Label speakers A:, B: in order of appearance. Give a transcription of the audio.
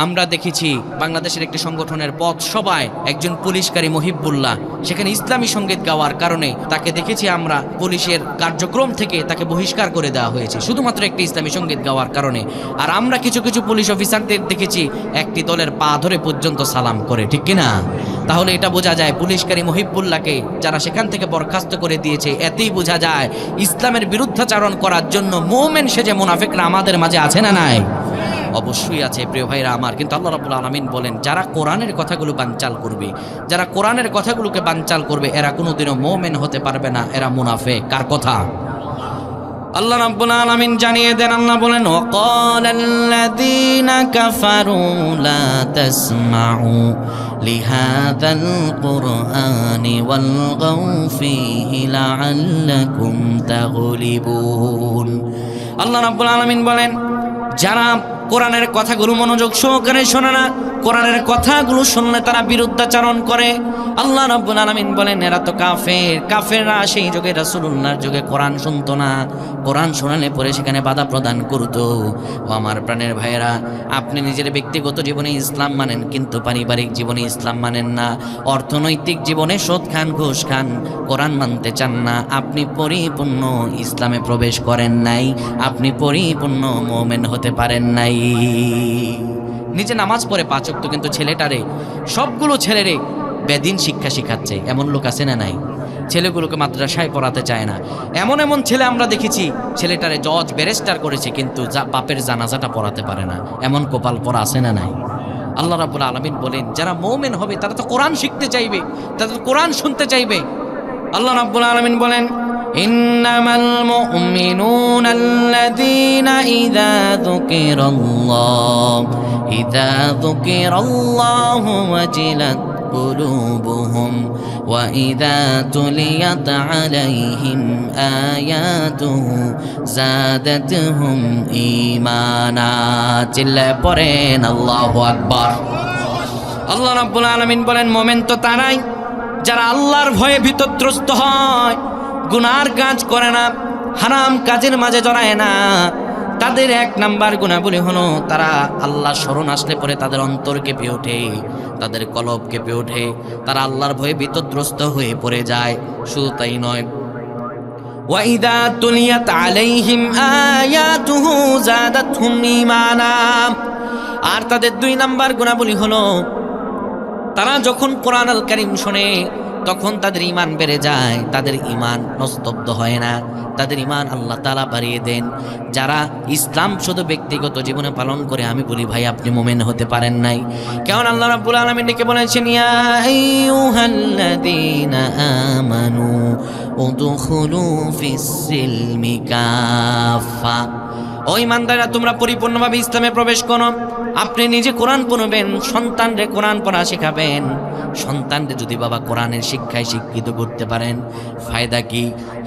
A: আমরা দেখেছি বাংলাদেশের একটি সংগঠনের পথ সভায় একজন পুলিশকারী মহিবুল্লাহ সেখানে ইসলামী সঙ্গীত গাওয়ার কারণে তাকে দেখেছি আমরা পুলিশের কার্যক্রম থেকে তাকে বহিষ্কার করে দেওয়া হয়েছে শুধুমাত্র একটি ইসলামী সঙ্গীত গাওয়ার কারণে। আর আমরা কিছু কিছু পুলিশ অফিসারদের দেখেছি একটি দলের পা ধরে পর্যন্ত সালাম করে, ঠিক কিনা? তাহলে এটা বোঝা যায় পুলিশকারী মহিবুল্লাহকে যারা সেখান থেকে বরখাস্ত করে দিয়েছে, এতেই বোঝা যায় ইসলামের বিরুদ্ধাচারণ করার জন্য মুমিন সেজে মুনাফিকরা আমাদের মাঝে আছে না নাই? অবশ্যই আছে প্রিয় ভাইরা আমার। কিন্তু আল্লাহ রাব্বুল আলামিন বলেন যারা কোরআনের কথাগুলো বানচাল করবে, যারা কোরআনের কথাগুলোকে বানচাল করবে এরা কোনোদিনও মুমিন হতে পারবে না, এরা মুনাফিক। কার কথা? আল্লাহ রাব্বুল আলামিন জানিয়ে দেন, আল্লাহ বলেন ওয়াকালাল্লাযীনা কাফারু লা তাসমাউ লিহাযাল কুরআনি ওয়ালগাউ ফীহি লাআল্লাকুম তাগলিবুন। আল্লাহ রাব্বুল আলামিন বলেন যারা কোরআনের কথাগুলো মনোযোগ সহকারে শোনে না, কোরআনের কথাগুলো শুনলে তারা বিরুদ্ধাচরণ করে, আল্লাহ রাব্বুল আলামিন বলেন এরা তো কাফের। কাফেররা সেই যুগে রাসূলুল্লাহর যুগে কোরআন শুনতো না, কোরআন শোনালে পরে সেখানে বাধা প্রদান করতো। ও আমার প্রাণের ভাইয়েরা, আপনি নিজের ব্যক্তিগত জীবনে ইসলাম মানেন কিন্তু পারিবারিক জীবনে ইসলাম মানেন না, অর্থনৈতিক জীবনে সুদ খান ঘুষ খান, কোরআন মানতে চান না, আপনি পরিপূর্ণ ইসলামে প্রবেশ করেন নাই, আপনি পরিপূর্ণ মুমিন হতে পারেন নাই। নিজে নামাজ পড়ে 5 ওয়াক্ত কিন্তু ছেলেটারে, সবগুলো ছেলেরে বেদিন শিক্ষা শিখাচ্ছে, এমন লোক আছে না নাই? ছেলেগুলোকে মাদ্রাসায় পড়াতে চায় না, এমন এমন ছেলে আমরা দেখেছি ছেলেটারে জজ ব্যারিস্টার করেছে কিন্তু বাপের জানাজাটা পড়াতে পারে না, এমন কপাল পড়া আছে না নাই? আল্লাহ রাব্বুল আলামিন বলেন যারা মুমিন হবে তারা তো কোরআন শিখতে চাইবে, তারা তো কোরআন শুনতে চাইবে। আল্লাহ রাব্বুল আলামিন বলেন ইন্নামাল মুমিনুনা আল্লাযীনা ইযা যুকিরাল্লাহু ওয়াজিলাত কুলুবুহুম ওয়া ইযা তুলিয়াত আলাইহিম আয়াতুহু যাদাতুহুম ঈমানা। চিল্লায়ে পড়েন আল্লাহু আকবার। আল্লাহ রাব্বুল আলামিন বলেন মুমিন তো তারাই যারা আল্লাহর ভয়ে ভীতত্রস্ত হয়, গুনার কাজ করে না, হারাম কাজের মাঝে জড়ায় না। তাদের 1 নাম্বার গুণাবলী হলো তারা আল্লাহ স্মরণ আসলে পরে তাদের অন্তর কেঁপে ওঠে, তাদের কলব কেঁপে ওঠে, তারা আল্লাহর ভয়ে ভীতত্রস্ত হয়ে পড়ে যায়। শুধু তাই নয়, ওয়াইদা তুলিয়াত আলাইহিম আয়াতুহু যাদাতহুম ঈমানা। আর তাদের 2 নাম্বার গুণাবলী হলো তারা যখন কোরআন আল কারীম শোনে তখন তাদের ঈমান বেড়ে যায়, তাদের ঈমান নস্তব্ধ হয় না, তাদের ঈমান আল্লাহ তাআলা বাড়িয়ে দেন। যারা ইসলাম শুধু ব্যক্তিগত জীবনে পালন করে, আমি বলি ভাই আপনি মুমিন হতে পারেন নাই। কারণ আল্লাহ রাব্বুল আলামিন ডেকে বলেছেন ইয়া আইয়ুহাল্লাযীনা আমানু উদখুলু ফিস-সিলমি কাফা। ও ঈমানদাররা তোমরা পরিপূর্ণভাবে ইসলামে প্রবেশ করো। আপনি নিজে কোরআন পড়বেন, সন্তানরে কোরআন পড়া শেখাবেন। সন্তানরে যদি বাবা কোরআনের শিক্ষায় শিক্ষিত করতে পারেন, ফায়দা কি?